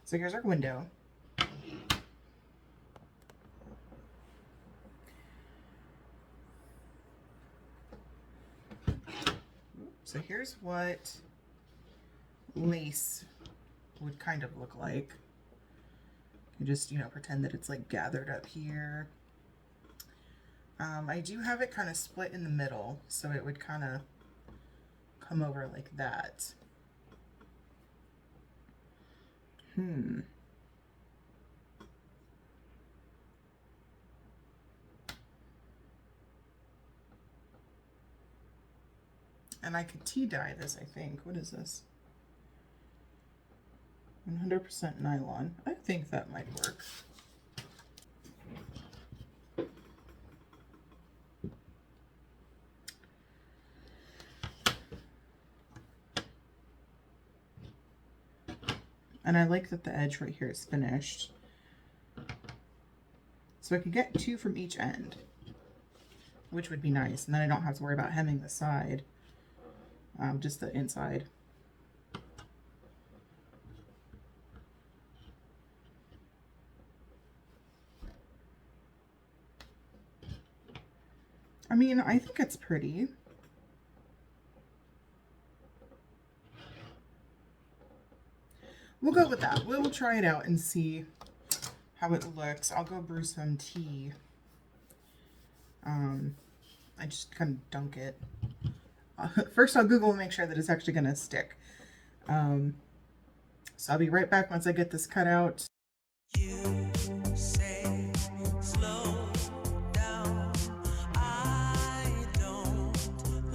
So here's our window. So here's what lace would kind of look like. You just, you know, pretend that it's like gathered up here. I do have it kind of split in the middle, so it would kind of come over like that. And I could tea dye this, I think. What is this? 100% nylon. I think that might work. And I like that the edge right here is finished. So I could get 2 from each end, which would be nice. And then I don't have to worry about hemming the side, just the inside. I mean, I think it's pretty. We'll go with that. We'll try it out and see how it looks. I'll go brew some tea. I just kind of dunk it. First I'll Google and make sure that it's actually going to stick. So I'll be right back once I get this cut out. You say slow down. I don't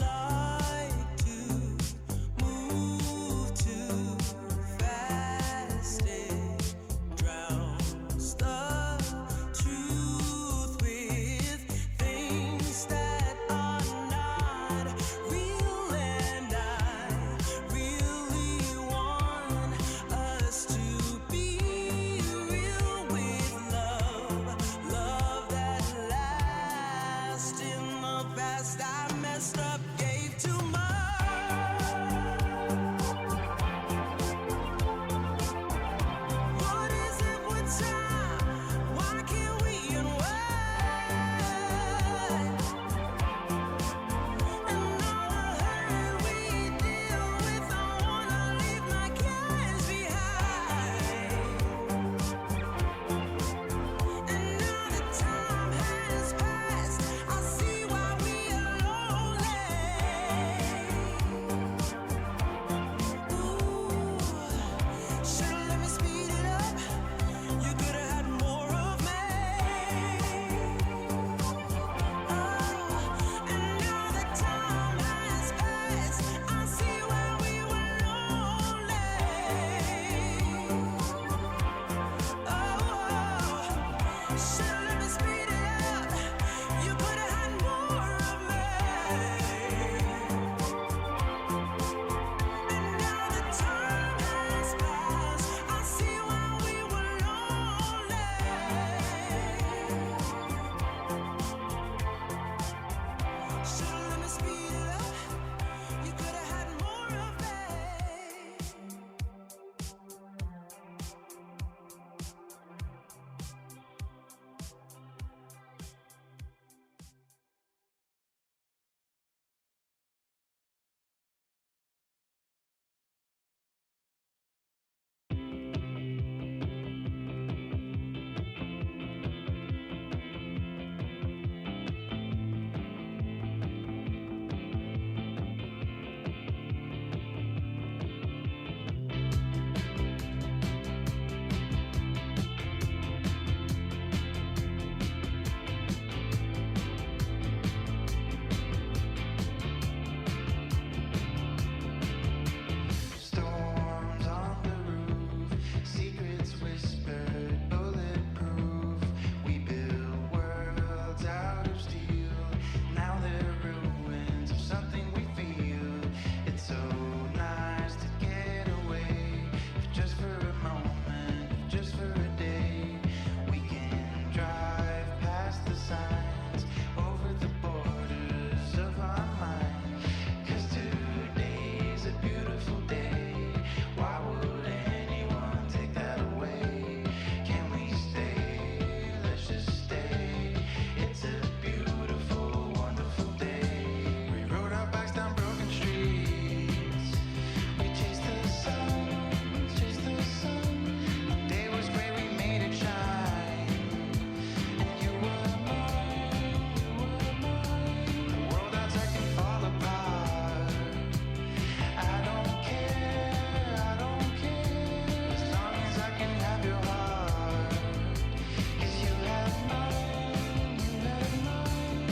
like to move too fast. It drowns the truth with things that are not real, and I really want us to be real with Should've let me speed it up. You could've had more of me. And now the time has passed. I see why we were lonely. Should've let me speed it up. You could've had more of me. Storms on the roof, secrets whispered, bulletproof. We built worlds out of steel. Now they're ruins of something we feel. It's so nice to get away, if just for a moment, if just for a day. We can drive past the signs, over the borders of our mind. 'Cause today's a beautiful day. Why would anyone take that away? Can we stay? Let's just stay. It's a beautiful, wonderful day. We rode our bikes down broken streets. We chased the sun, chased the sun. The day was great, we made it shine. And you were mine, you were mine. The world outside can fall apart. I don't care, as long as I can have your heart. 'Cause you have mine, you have mine.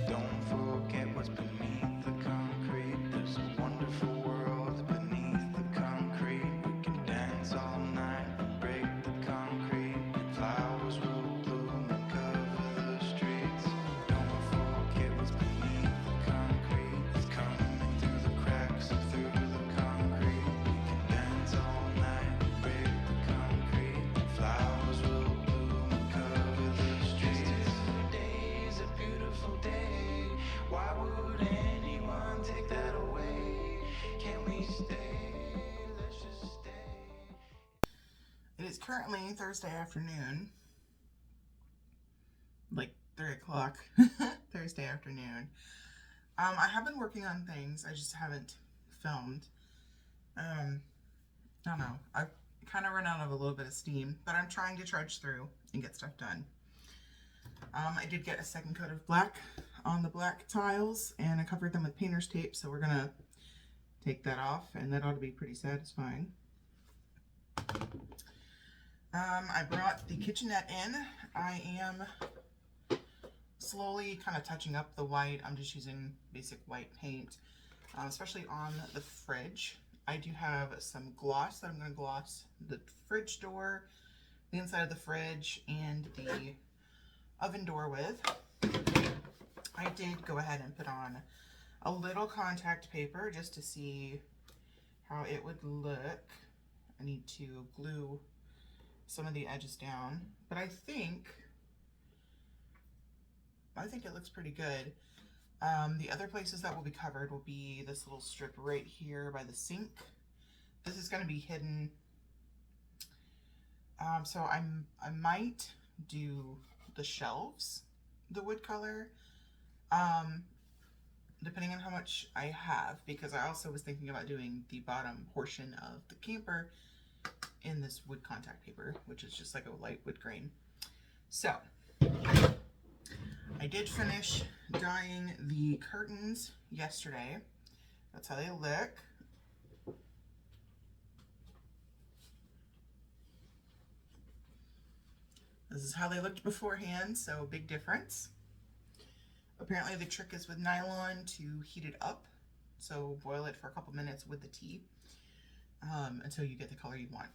Don't forget what's beneath the concrete. There's a wonderful world beneath the concrete. We can dance all night and break the concrete. And flowers will bloom and cover the streets. Don't forget what's beneath the concrete. It's coming through the cracks and through the concrete. We can dance all night and break the concrete. And flowers will bloom and cover the streets. Today's a beautiful day. Why would anyone take that away? Can we stay? Let's just stay. It is currently Thursday afternoon, like 3 o'clock Thursday afternoon. I have been working on things, I just haven't filmed. I don't know, I've kind of run out of a little bit of steam, but I'm trying to trudge through and get stuff done. I did get a second coat of black on the black tiles, and I covered them with painter's tape, so we're gonna take that off, and that ought to be pretty satisfying. I brought the kitchenette in. I am slowly kind of touching up the white. I'm just using basic white paint, especially on the fridge. I do have some gloss that I'm going to gloss the fridge door, the inside of the fridge, and the oven door with. I did go ahead and put on a little contact paper just to see how it would look. I need to glue some of the edges down, but I think it looks pretty good. The other places that will be covered will be this little strip right here by the sink. This is going to be hidden, so I might do the shelves the wood color, depending on how much I have, because I also was thinking about doing the bottom portion of the camper in this wood contact paper, which is just like a light wood grain. So I did finish dyeing the curtains yesterday. That's how they look. This is how they looked beforehand, so big difference. Apparently the trick is with nylon to heat it up. So boil it for a couple minutes with the tea until you get the color you want.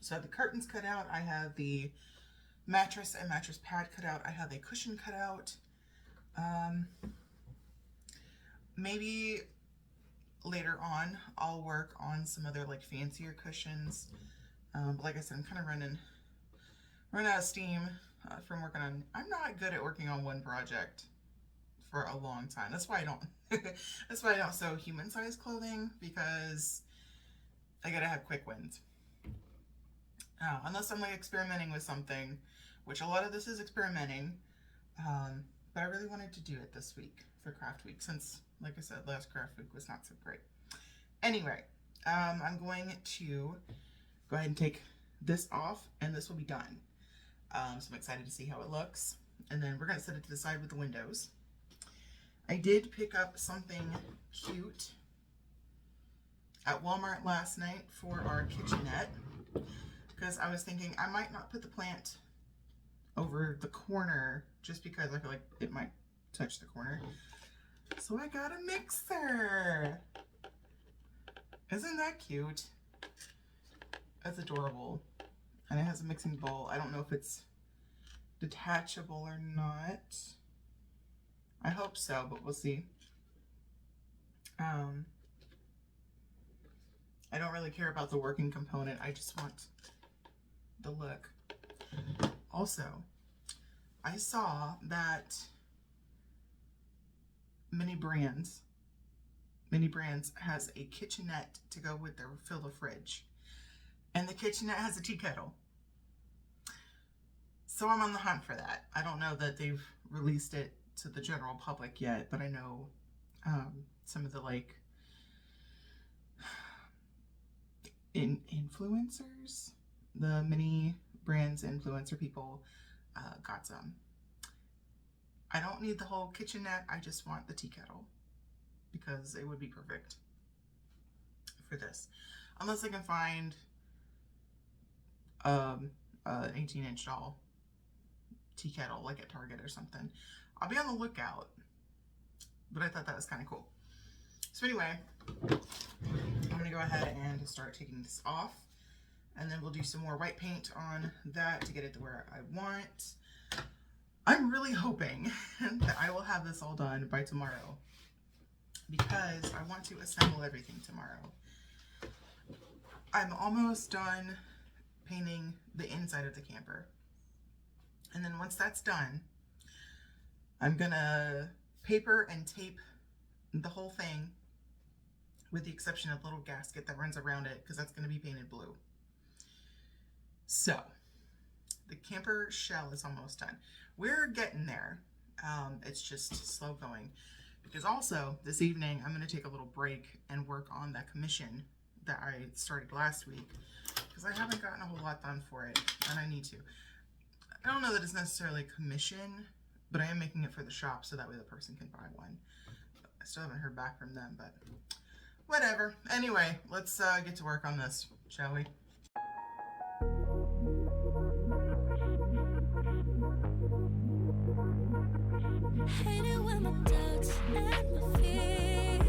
So I have the curtains cut out. I have the mattress and mattress pad cut out. I have a cushion cut out. Maybe later on I'll work on some other like fancier cushions. But like I said, I'm kind of running out of steam from working on. I'm not good at working on one project for a long time. That's why I don't. That's why I don't sew human-sized clothing, because I gotta have quick wins. Unless I'm like experimenting with something, which a lot of this is experimenting. But I really wanted to do it this week for craft week, since, like I said, last craft week was not so great. Anyway, I'm going to go ahead and take this off, and this will be done. So I'm excited to see how it looks. And then we're going to set it to the side with the windows. I did pick up something cute at Walmart last night for our kitchenette, because I was thinking I might not put the plant over the corner just because I feel like it might touch the corner. So I got a mixer. Isn't that cute? That's adorable. And it has a mixing bowl. I don't know if it's detachable or not. I hope so, but we'll see. I don't really care about the working component. I just want the look. Also, I saw that Many Brands has a kitchenette to go with their fill the fridge. And the kitchenette has a tea kettle. So I'm on the hunt for that. I don't know that they've released it to the general public yet, but I know some of the like influencers, the Many Brands influencer people got some. I don't need the whole kitchenette. I just want the tea kettle, because it would be perfect for this. Unless I can find an 18-inch tall tea kettle like at Target or something. I'll be on the lookout, but I thought that was kind of cool. So anyway, I'm gonna go ahead and start taking this off, and then we'll do some more white paint on that to get it to where I want. I'm really hoping that I will have this all done by tomorrow, because I want to assemble everything tomorrow. I'm almost done painting the inside of the camper. And then once that's done, I'm gonna paper and tape the whole thing, with the exception of the little gasket that runs around it, because that's gonna be painted blue. So, the camper shell is almost done. We're getting there. It's just slow going. Because also, this evening, I'm going to take a little break and work on that commission that I started last week. Because I haven't gotten a whole lot done for it, and I need to. I don't know that it's necessarily a commission, but I am making it for the shop so that way the person can buy one. I still haven't heard back from them, but whatever. Anyway, let's get to work on this, shall we? Hate it when my doubts and my fears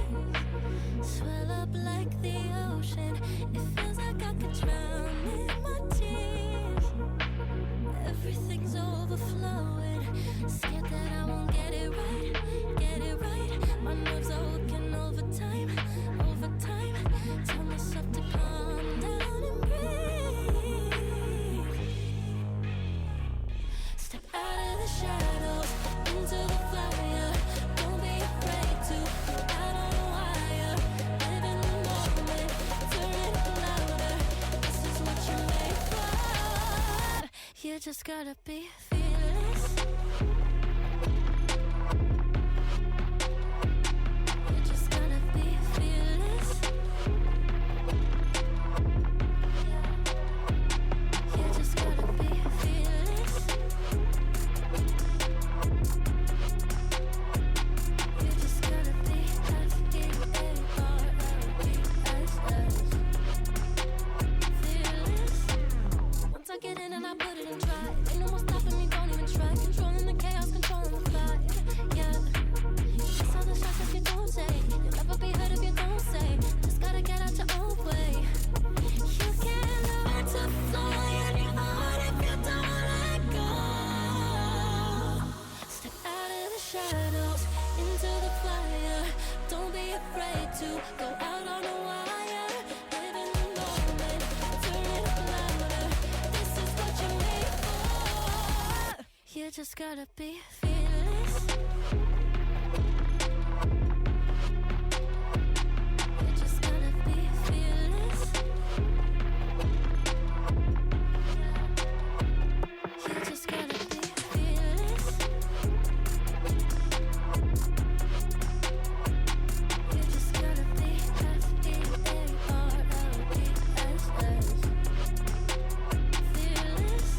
swell up like the ocean. It feels like I could drown in my tears. Everything's overflowing. Scared that I won't get it right, get it right. My nerves are working overtime, overtime. Tell myself to calm down and breathe. Step out of the shadows into the fire. Don't be afraid to go out on a wire. Live in the moment, turn it louder. This is what you're made for. You just gotta be fearless. You just gotta be fearless. You just gotta be fearless. You just gotta be fearless. Once I get in and I put it in try, ain't no more stopping me. to go out on a wire, live in the moment, turn it up louder. This is what you're made for. You just gotta be fearless. You just gotta be fearless. You just gotta be fearless. You just gotta be fearless. Fearless.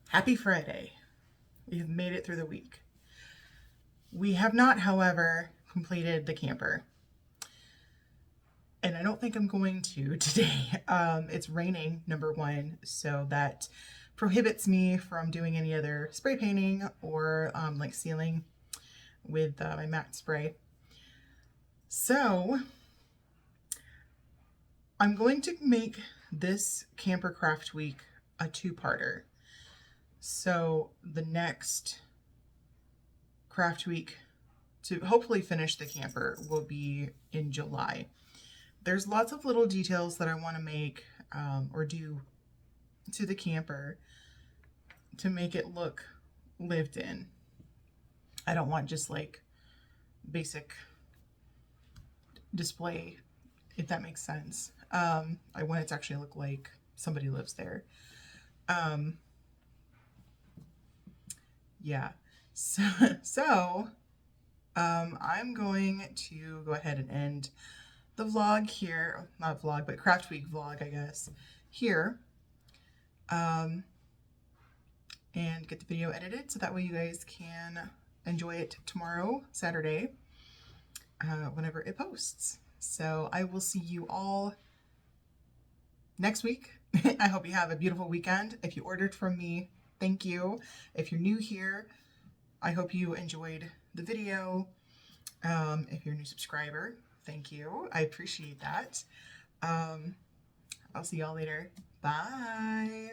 Happy Friday. We have made it through the week. We have not, however, completed the camper. And I don't think I'm going to today. It's raining, number one, so that prohibits me from doing any other spray painting or like sealing with my matte spray. So I'm going to make this Camper Craft Week a two-parter. So the next craft week to hopefully finish the camper will be in July. There's lots of little details that I want to make or do to the camper to make it look lived in. I don't want just like basic display, if that makes sense. I want it to actually look like somebody lives there. Yeah, so I'm going to go ahead and end the vlog here, not vlog, but Craft Week vlog, I guess, here, and get the video edited so that way you guys can enjoy it tomorrow, Saturday, whenever it posts. So I will see you all next week. I hope you have a beautiful weekend. If you ordered from me, thank you. If you're new here, I hope you enjoyed the video. If you're a new subscriber, thank you. I appreciate that. I'll see y'all later. Bye.